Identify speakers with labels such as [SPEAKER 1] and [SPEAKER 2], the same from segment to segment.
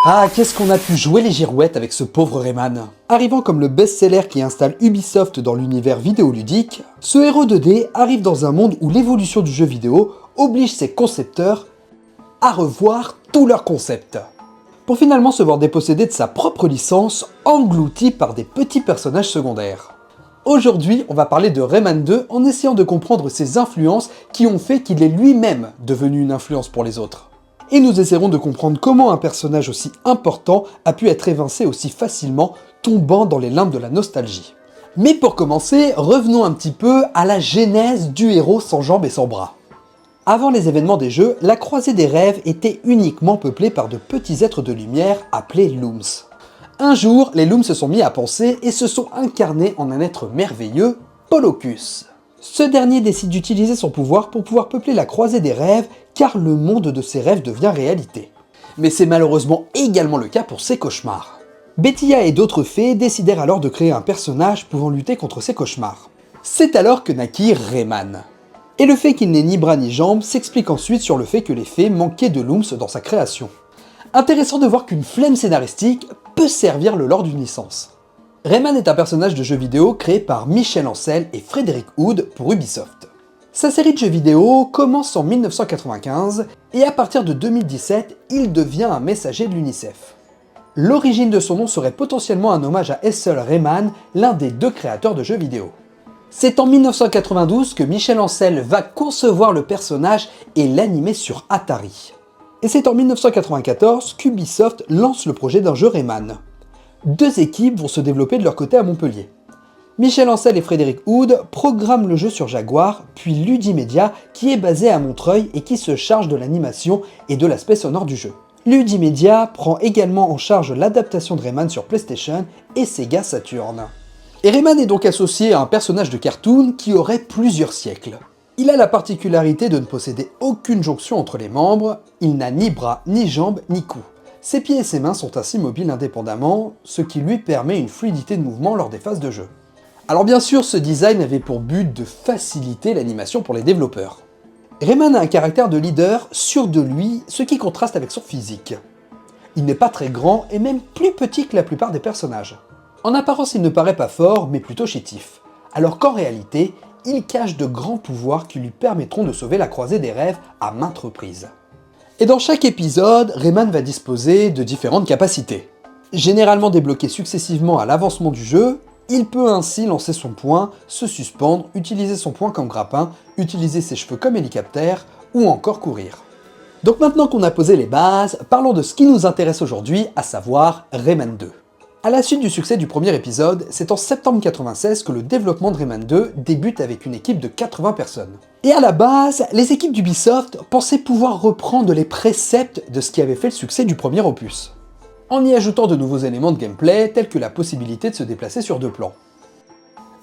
[SPEAKER 1] Ah, qu'est-ce qu'on a pu jouer les girouettes avec ce pauvre Rayman. Arrivant comme le best-seller qui installe Ubisoft dans l'univers vidéoludique, ce héros 2D arrive dans un monde où l'évolution du jeu vidéo oblige ses concepteurs à revoir tous leurs concepts, pour finalement se voir déposséder de sa propre licence, englouti par des petits personnages secondaires. Aujourd'hui, on va parler de Rayman 2 en essayant de comprendre ses influences qui ont fait qu'il est lui-même devenu une influence pour les autres. Et nous essaierons de comprendre comment un personnage aussi important a pu être évincé aussi facilement, tombant dans les limbes de la nostalgie. Mais pour commencer, revenons un petit peu à la genèse du héros sans jambes et sans bras. Avant les événements des jeux, la Croisée des Rêves était uniquement peuplée par de petits êtres de lumière appelés Looms. Un jour, les Looms se sont mis à penser et se sont incarnés en un être merveilleux, Polocus. Ce dernier décide d'utiliser son pouvoir pour pouvoir peupler la Croisée des Rêves, car le monde de ses rêves devient réalité. Mais c'est malheureusement également le cas pour ses cauchemars. Bettia et d'autres fées décidèrent alors de créer un personnage pouvant lutter contre ces cauchemars. C'est alors que naquit Rayman. Et le fait qu'il n'ait ni bras ni jambes s'explique ensuite sur le fait que les fées manquaient de Looms dans sa création. Intéressant de voir qu'une flemme scénaristique peut servir le lore d'une licence. Rayman est un personnage de jeu vidéo créé par Michel Ancel et Frédéric Hood pour Ubisoft. Sa série de jeux vidéo commence en 1995 et à partir de 2017, il devient un messager de l'UNICEF. L'origine de son nom serait potentiellement un hommage à Ethel Rayman, l'un des deux créateurs de jeux vidéo. C'est en 1992 que Michel Ancel va concevoir le personnage et l'animer sur Atari. Et c'est en 1994 qu'Ubisoft lance le projet d'un jeu Rayman. Deux équipes vont se développer de leur côté à Montpellier. Michel Ancel et Frédéric Hood programment le jeu sur Jaguar, puis Ludimedia qui est basé à Montreuil et qui se charge de l'animation et de l'aspect sonore du jeu. Ludimedia prend également en charge l'adaptation de Rayman sur PlayStation et Sega Saturn. Et Rayman est donc associé à un personnage de cartoon qui aurait plusieurs siècles. Il a la particularité de ne posséder aucune jonction entre les membres, il n'a ni bras, ni jambes, ni cou. Ses pieds et ses mains sont ainsi mobiles indépendamment, ce qui lui permet une fluidité de mouvement lors des phases de jeu. Alors bien sûr, ce design avait pour but de faciliter l'animation pour les développeurs. Rayman a un caractère de leader sûr de lui, ce qui contraste avec son physique. Il n'est pas très grand et même plus petit que la plupart des personnages. En apparence, il ne paraît pas fort, mais plutôt chétif, alors qu'en réalité, il cache de grands pouvoirs qui lui permettront de sauver la Croisée des Rêves à maintes reprises. Et dans chaque épisode, Rayman va disposer de différentes capacités. Généralement débloquées successivement à l'avancement du jeu, il peut ainsi lancer son poing, se suspendre, utiliser son poing comme grappin, utiliser ses cheveux comme hélicoptère, ou encore courir. Donc maintenant qu'on a posé les bases, parlons de ce qui nous intéresse aujourd'hui, à savoir Rayman 2. À la suite du succès du premier épisode, c'est en septembre 1996 que le développement de Rayman 2 débute avec une équipe de 80 personnes. Et à la base, les équipes d'Ubisoft pensaient pouvoir reprendre les préceptes de ce qui avait fait le succès du premier opus, en y ajoutant de nouveaux éléments de gameplay tels que la possibilité de se déplacer sur deux plans.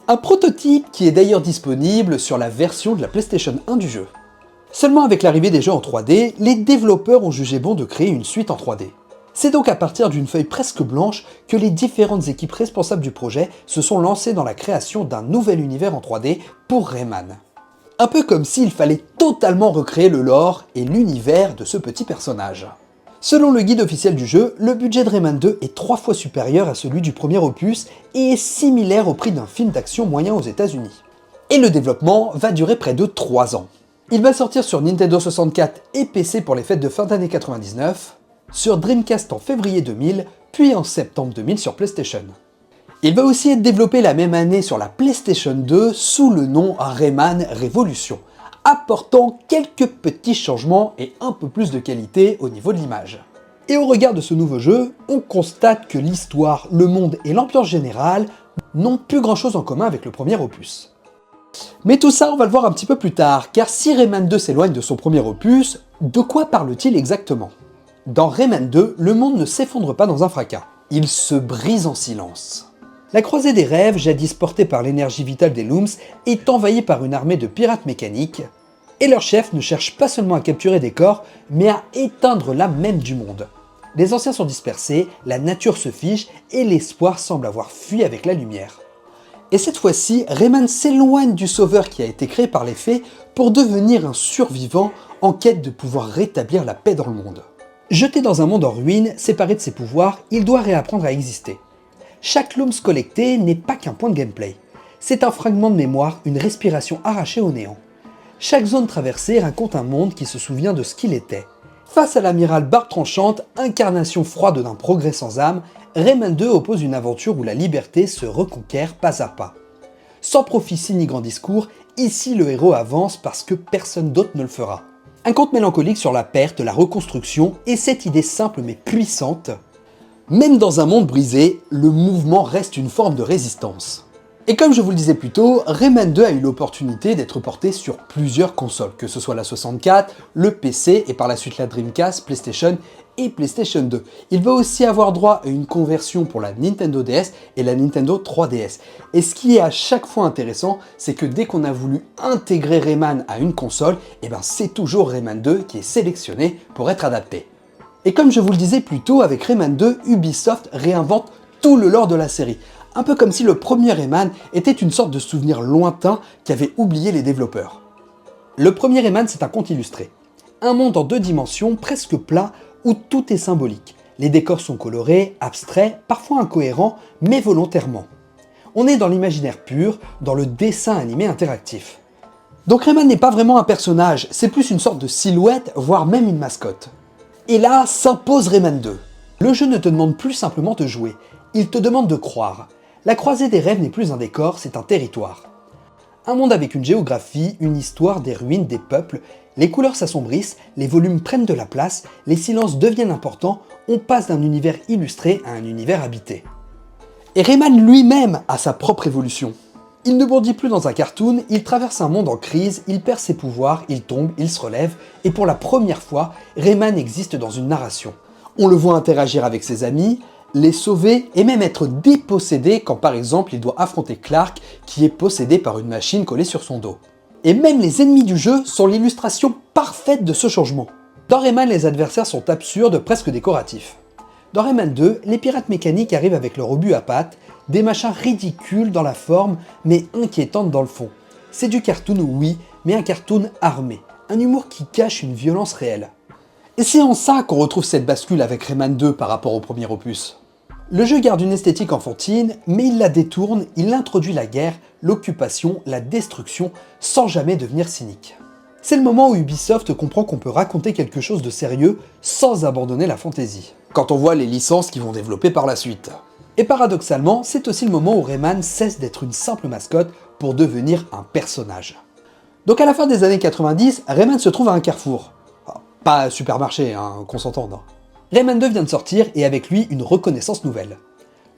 [SPEAKER 1] Un prototype qui est d'ailleurs disponible sur la version de la PlayStation 1 du jeu. Seulement avec l'arrivée des jeux en 3D, les développeurs ont jugé bon de créer une suite en 3D. C'est donc à partir d'une feuille presque blanche que les différentes équipes responsables du projet se sont lancées dans la création d'un nouvel univers en 3D pour Rayman. Un peu comme s'il fallait totalement recréer le lore et l'univers de ce petit personnage. Selon le guide officiel du jeu, le budget de Rayman 2 est 3 fois supérieur à celui du premier opus et est similaire au prix d'un film d'action moyen aux États-Unis. Et le développement va durer près de 3 ans. Il va sortir sur Nintendo 64 et PC pour les fêtes de fin d'année 99, sur Dreamcast en février 2000, puis en septembre 2000 sur PlayStation. Il va aussi être développé la même année sur la PlayStation 2 sous le nom Rayman Revolution, apportant quelques petits changements et un peu plus de qualité au niveau de l'image. Et au regard de ce nouveau jeu, on constate que l'histoire, le monde et l'ambiance générale n'ont plus grand chose en commun avec le premier opus. Mais tout ça, on va le voir un petit peu plus tard, car si Rayman 2 s'éloigne de son premier opus, de quoi parle-t-il exactement ? Dans Rayman 2, le monde ne s'effondre pas dans un fracas, il se brise en silence. La Croisée des Rêves, jadis portée par l'énergie vitale des Looms, est envahie par une armée de pirates mécaniques, et leur chef ne cherche pas seulement à capturer des corps, mais à éteindre l'âme même du monde. Les anciens sont dispersés, la nature se fige, et l'espoir semble avoir fui avec la lumière. Et cette fois-ci, Rayman s'éloigne du sauveur qui a été créé par les fées pour devenir un survivant en quête de pouvoir rétablir la paix dans le monde. Jeté dans un monde en ruine, séparé de ses pouvoirs, il doit réapprendre à exister. Chaque looms collecté n'est pas qu'un point de gameplay. C'est un fragment de mémoire, une respiration arrachée au néant. Chaque zone traversée raconte un monde qui se souvient de ce qu'il était. Face à l'amiral Barbe Tranchante, incarnation froide d'un progrès sans âme, Rayman 2 oppose une aventure où la liberté se reconquiert pas à pas. Sans prophétie ni grand discours, ici le héros avance parce que personne d'autre ne le fera. Un conte mélancolique sur la perte, la reconstruction et cette idée simple mais puissante. Même dans un monde brisé, le mouvement reste une forme de résistance. Et comme je vous le disais plus tôt, Rayman 2 a eu l'opportunité d'être porté sur plusieurs consoles, que ce soit la 64, le PC et par la suite la Dreamcast, PlayStation et PlayStation 2. Il va aussi avoir droit à une conversion pour la Nintendo DS et la Nintendo 3DS. Et ce qui est à chaque fois intéressant, c'est que dès qu'on a voulu intégrer Rayman à une console, c'est toujours Rayman 2 qui est sélectionné pour être adapté. Et comme je vous le disais plus tôt, avec Rayman 2, Ubisoft réinvente tout le lore de la série. Un peu comme si le premier Rayman était une sorte de souvenir lointain qu'avaient oublié les développeurs. Le premier Rayman, c'est un conte illustré. Un monde en 2 dimensions, presque plat, où tout est symbolique. Les décors sont colorés, abstraits, parfois incohérents, mais volontairement. On est dans l'imaginaire pur, dans le dessin animé interactif. Donc Rayman n'est pas vraiment un personnage, c'est plus une sorte de silhouette, voire même une mascotte. Et là, s'impose Rayman 2. Le jeu ne te demande plus simplement de jouer, il te demande de croire. La croisée des rêves n'est plus un décor, c'est un territoire. Un monde avec une géographie, une histoire, des ruines, des peuples, les couleurs s'assombrissent, les volumes prennent de la place, les silences deviennent importants, on passe d'un univers illustré à un univers habité. Et Rayman lui-même a sa propre évolution. Il ne bondit plus dans un cartoon, il traverse un monde en crise, il perd ses pouvoirs, il tombe, il se relève, et pour la première fois, Rayman existe dans une narration. On le voit interagir avec ses amis, les sauver et même être dépossédé quand par exemple il doit affronter Clark qui est possédé par une machine collée sur son dos. Et même les ennemis du jeu sont l'illustration parfaite de ce changement. Dans Rayman, les adversaires sont absurdes, presque décoratifs. Dans Rayman 2, les pirates mécaniques arrivent avec leur obus à pattes, des machins ridicules dans la forme mais inquiétantes dans le fond. C'est du cartoon oui, mais un cartoon armé, un humour qui cache une violence réelle. Et c'est en ça qu'on retrouve cette bascule avec Rayman 2 par rapport au premier opus. Le jeu garde une esthétique enfantine, mais il la détourne, il introduit la guerre, l'occupation, la destruction, sans jamais devenir cynique. C'est le moment où Ubisoft comprend qu'on peut raconter quelque chose de sérieux sans abandonner la fantaisie. Quand on voit les licences qu'ils vont développer par la suite. Et paradoxalement, c'est aussi le moment où Rayman cesse d'être une simple mascotte pour devenir un personnage. Donc à la fin des années 90, Rayman se trouve à un carrefour. Pas un supermarché, qu'on s'entende. Rayman 2 vient de sortir et avec lui une reconnaissance nouvelle.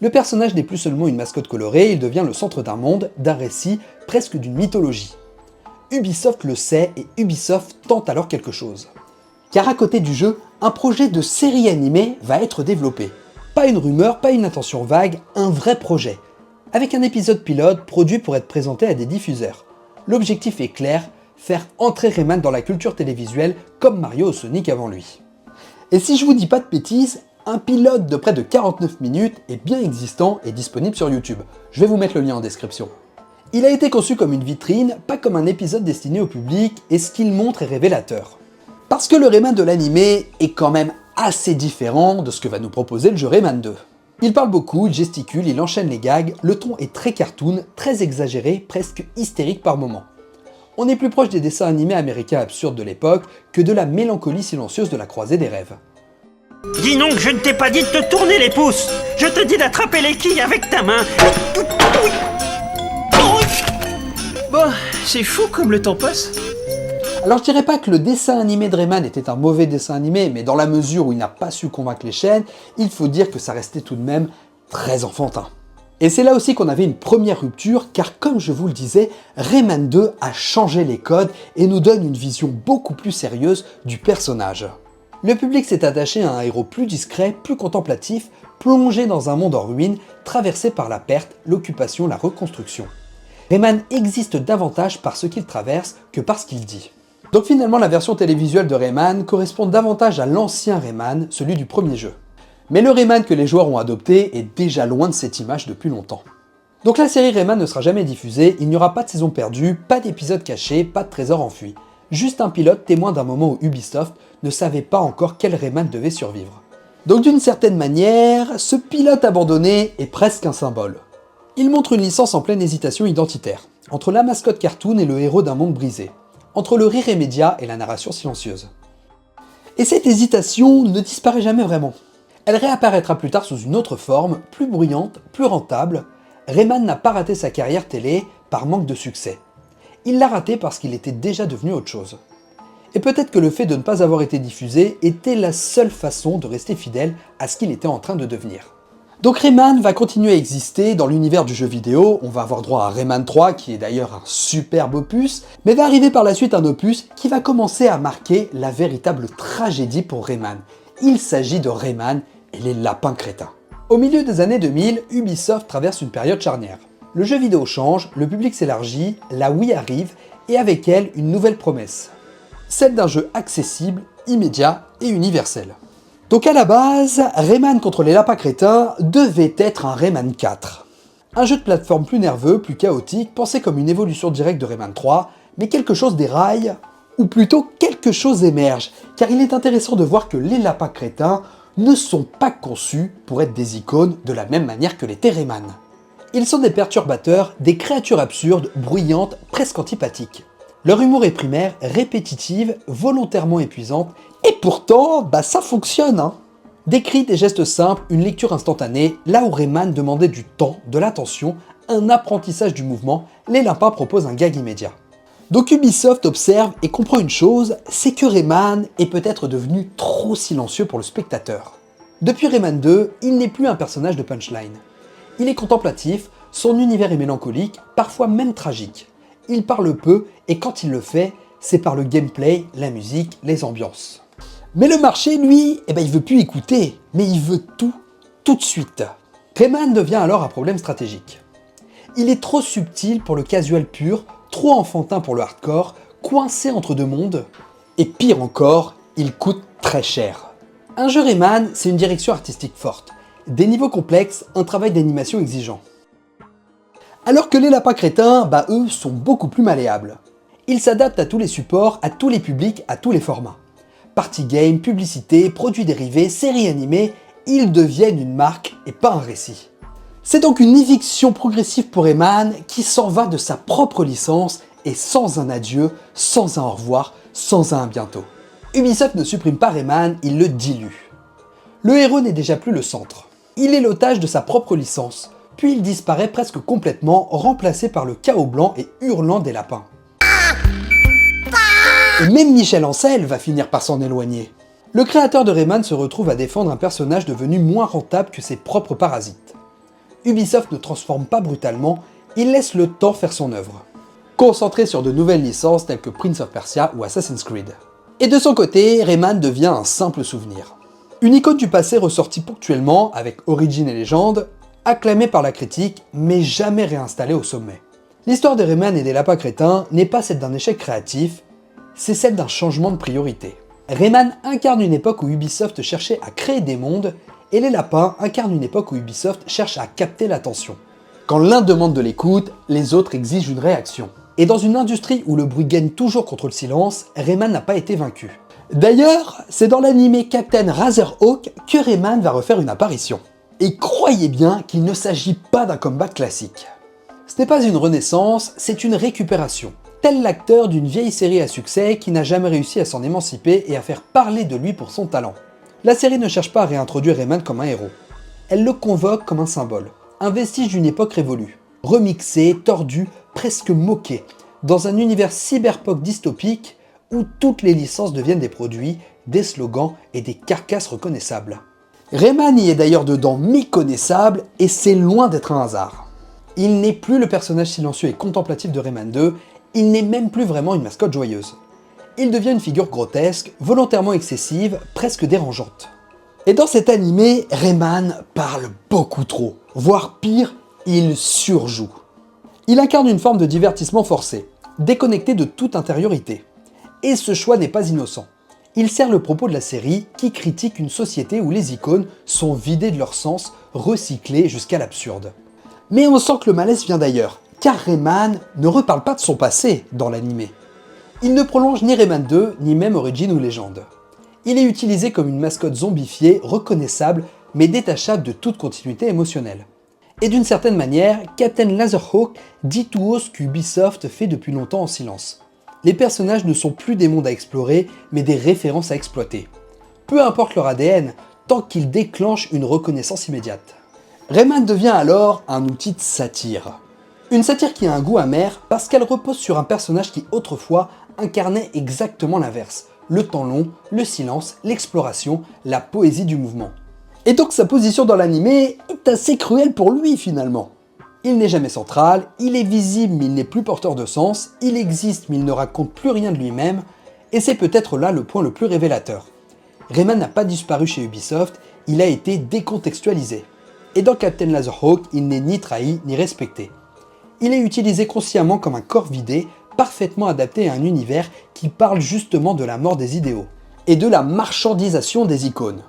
[SPEAKER 1] Le personnage n'est plus seulement une mascotte colorée, il devient le centre d'un monde, d'un récit, presque d'une mythologie. Ubisoft le sait et Ubisoft tente alors quelque chose. Car à côté du jeu, un projet de série animée va être développé. Pas une rumeur, pas une intention vague, un vrai projet. Avec un épisode pilote produit pour être présenté à des diffuseurs. L'objectif est clair, faire entrer Rayman dans la culture télévisuelle comme Mario ou Sonic avant lui. Et si je vous dis pas de bêtises, un pilote de près de 49 minutes est bien existant et disponible sur YouTube. Je vais vous mettre le lien en description. Il a été conçu comme une vitrine, pas comme un épisode destiné au public, et ce qu'il montre est révélateur. Parce que le Rayman de l'animé est quand même assez différent de ce que va nous proposer le jeu Rayman 2. Il parle beaucoup, il gesticule, il enchaîne les gags, le ton est très cartoon, très exagéré, presque hystérique par moments. On est plus proche des dessins animés américains absurdes de l'époque que de la mélancolie silencieuse de la croisée des rêves.
[SPEAKER 2] Dis donc, je ne t'ai pas dit de te tourner les pouces. Je te dis d'attraper les quilles avec ta main.
[SPEAKER 3] Bon, c'est fou comme le temps passe.
[SPEAKER 1] Alors je dirais pas que le dessin animé de Rayman était un mauvais dessin animé, mais dans la mesure où il n'a pas su convaincre les chaînes, il faut dire que ça restait tout de même très enfantin. Et c'est là aussi qu'on avait une première rupture, car comme je vous le disais, Rayman 2 a changé les codes et nous donne une vision beaucoup plus sérieuse du personnage. Le public s'est attaché à un héros plus discret, plus contemplatif, plongé dans un monde en ruine, traversé par la perte, l'occupation, la reconstruction. Rayman existe davantage par ce qu'il traverse que par ce qu'il dit. Donc finalement la version télévisuelle de Rayman correspond davantage à l'ancien Rayman, celui du premier jeu. Mais le Rayman que les joueurs ont adopté est déjà loin de cette image depuis longtemps. Donc la série Rayman ne sera jamais diffusée, il n'y aura pas de saison perdue, pas d'épisode caché, pas de trésor enfui. Juste un pilote témoin d'un moment où Ubisoft ne savait pas encore quel Rayman devait survivre. Donc d'une certaine manière, ce pilote abandonné est presque un symbole. Il montre une licence en pleine hésitation identitaire, entre la mascotte cartoon et le héros d'un monde brisé, entre le rire immédiat et la narration silencieuse. Et cette hésitation ne disparaît jamais vraiment. Elle réapparaîtra plus tard sous une autre forme, plus bruyante, plus rentable. Rayman n'a pas raté sa carrière télé par manque de succès. Il l'a raté parce qu'il était déjà devenu autre chose. Et peut-être que le fait de ne pas avoir été diffusé était la seule façon de rester fidèle à ce qu'il était en train de devenir. Donc Rayman va continuer à exister dans l'univers du jeu vidéo, on va avoir droit à Rayman 3 qui est d'ailleurs un superbe opus, mais va arriver par la suite un opus qui va commencer à marquer la véritable tragédie pour Rayman. Il s'agit de Rayman et les lapins crétins. Au milieu des années 2000, Ubisoft traverse une période charnière. Le jeu vidéo change, le public s'élargit, la Wii arrive, et avec elle une nouvelle promesse. Celle d'un jeu accessible, immédiat et universel. Donc à la base, Rayman contre les lapins crétins devait être un Rayman 4. Un jeu de plateforme plus nerveux, plus chaotique, pensé comme une évolution directe de Rayman 3, mais quelque chose déraille, ou plutôt quelque chose émerge, car il est intéressant de voir que les lapins crétins ne sont pas conçus pour être des icônes de la même manière que l'était Rayman. Ils sont des perturbateurs, des créatures absurdes, bruyantes, presque antipathiques. Leur humour est primaire, répétitive, volontairement épuisante, et pourtant, ça fonctionne, hein. Des cris, des gestes simples, une lecture instantanée, là où Rayman demandait du temps, de l'attention, un apprentissage du mouvement, les lapins proposent un gag immédiat. Donc Ubisoft observe et comprend une chose, c'est que Rayman est peut-être devenu trop silencieux pour le spectateur. Depuis Rayman 2, il n'est plus un personnage de punchline. Il est contemplatif, son univers est mélancolique, parfois même tragique. Il parle peu, et quand il le fait, c'est par le gameplay, la musique, les ambiances. Mais le marché, lui, il veut plus écouter, mais il veut tout de suite. Rayman devient alors un problème stratégique. Il est trop subtil pour le casual pur, trop enfantin pour le hardcore, coincé entre deux mondes, et pire encore, il coûte très cher. Un jeu Rayman, c'est une direction artistique forte, des niveaux complexes, un travail d'animation exigeant. Alors que les lapins crétins, eux, sont beaucoup plus malléables. Ils s'adaptent à tous les supports, à tous les publics, à tous les formats. Party game, publicité, produits dérivés, séries animées, ils deviennent une marque et pas un récit. C'est donc une éviction progressive pour Rayman qui s'en va de sa propre licence et sans un adieu, sans un au revoir, sans un à bientôt. Ubisoft ne supprime pas Rayman, il le dilue. Le héros n'est déjà plus le centre. Il est l'otage de sa propre licence, puis il disparaît presque complètement, remplacé par le chaos blanc et hurlant des lapins. Et même Michel Ancel va finir par s'en éloigner. Le créateur de Rayman se retrouve à défendre un personnage devenu moins rentable que ses propres parasites. Ubisoft ne transforme pas brutalement, il laisse le temps faire son œuvre. Concentré sur de nouvelles licences telles que Prince of Persia ou Assassin's Creed. Et de son côté, Rayman devient un simple souvenir. Une icône du passé ressortie ponctuellement avec Origin et Légende, acclamée par la critique, mais jamais réinstallée au sommet. L'histoire de Rayman et des lapins crétins n'est pas celle d'un échec créatif, c'est celle d'un changement de priorité. Rayman incarne une époque où Ubisoft cherchait à créer des mondes, et les lapins incarnent une époque où Ubisoft cherche à capter l'attention. Quand l'un demande de l'écoute, les autres exigent une réaction. Et dans une industrie où le bruit gagne toujours contre le silence, Rayman n'a pas été vaincu. D'ailleurs, c'est dans l'animé Captain Razorhawk que Rayman va refaire une apparition. Et croyez bien qu'il ne s'agit pas d'un comeback classique. Ce n'est pas une renaissance, c'est une récupération. Tel l'acteur d'une vieille série à succès qui n'a jamais réussi à s'en émanciper et à faire parler de lui pour son talent. La série ne cherche pas à réintroduire Rayman comme un héros. Elle le convoque comme un symbole, un vestige d'une époque révolue, remixé, tordu, presque moqué, dans un univers cyberpunk dystopique où toutes les licences deviennent des produits, des slogans et des carcasses reconnaissables. Rayman y est d'ailleurs dedans méconnaissable et c'est loin d'être un hasard. Il n'est plus le personnage silencieux et contemplatif de Rayman 2, il n'est même plus vraiment une mascotte joyeuse. Il devient une figure grotesque, volontairement excessive, presque dérangeante. Et dans cet animé, Rayman parle beaucoup trop, voire pire, il surjoue. Il incarne une forme de divertissement forcé, déconnecté de toute intériorité. Et ce choix n'est pas innocent. Il sert le propos de la série qui critique une société où les icônes sont vidées de leur sens, recyclées jusqu'à l'absurde. Mais on sent que le malaise vient d'ailleurs, car Rayman ne reparle pas de son passé dans l'animé. Il ne prolonge ni Rayman 2, ni même Origin ou Legend. Il est utilisé comme une mascotte zombifiée, reconnaissable, mais détachable de toute continuité émotionnelle. Et d'une certaine manière, Captain Laserhawk dit tout haut ce qu'Ubisoft fait depuis longtemps en silence. Les personnages ne sont plus des mondes à explorer, mais des références à exploiter. Peu importe leur ADN, tant qu'ils déclenchent une reconnaissance immédiate. Rayman devient alors un outil de satire. Une satire qui a un goût amer parce qu'elle repose sur un personnage qui autrefois incarnait exactement l'inverse. Le temps long, le silence, l'exploration, la poésie du mouvement. Et donc sa position dans l'animé est assez cruelle pour lui finalement. Il n'est jamais central, il est visible mais il n'est plus porteur de sens, il existe mais il ne raconte plus rien de lui-même, et c'est peut-être là le point le plus révélateur. Rayman n'a pas disparu chez Ubisoft, il a été décontextualisé. Et dans Captain Laserhawk, il n'est ni trahi ni respecté. Il est utilisé consciemment comme un corps vidé, parfaitement adapté à un univers qui parle justement de la mort des idéaux, et de la marchandisation des icônes.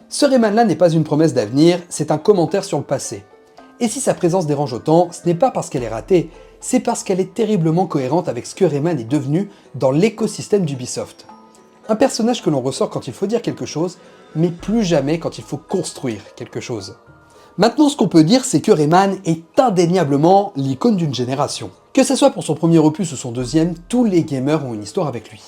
[SPEAKER 1] Ce Rayman-là n'est pas une promesse d'avenir, c'est un commentaire sur le passé. Et si sa présence dérange autant, ce n'est pas parce qu'elle est ratée, c'est parce qu'elle est terriblement cohérente avec ce que Rayman est devenu dans l'écosystème d'Ubisoft. Un personnage que l'on ressort quand il faut dire quelque chose, mais plus jamais quand il faut construire quelque chose. Maintenant, ce qu'on peut dire, c'est que Rayman est indéniablement l'icône d'une génération. Que ce soit pour son premier opus ou son deuxième, tous les gamers ont une histoire avec lui.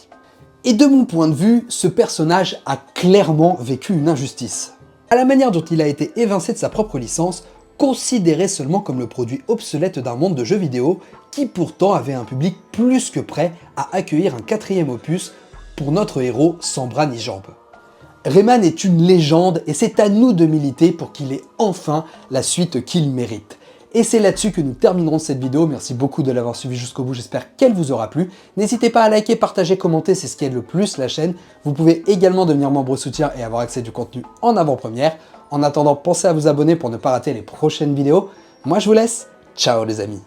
[SPEAKER 1] Et de mon point de vue, ce personnage a clairement vécu une injustice. À la manière dont il a été évincé de sa propre licence, considéré seulement comme le produit obsolète d'un monde de jeux vidéo qui pourtant avait un public plus que prêt à accueillir un quatrième opus pour notre héros sans bras ni jambes. Rayman est une légende et c'est à nous de militer pour qu'il ait enfin la suite qu'il mérite. Et c'est là-dessus que nous terminerons cette vidéo. Merci beaucoup de l'avoir suivi jusqu'au bout, j'espère qu'elle vous aura plu. N'hésitez pas à liker, partager, commenter, c'est ce qui aide le plus la chaîne. Vous pouvez également devenir membre soutien et avoir accès du contenu en avant-première. En attendant, pensez à vous abonner pour ne pas rater les prochaines vidéos. Moi je vous laisse, ciao les amis.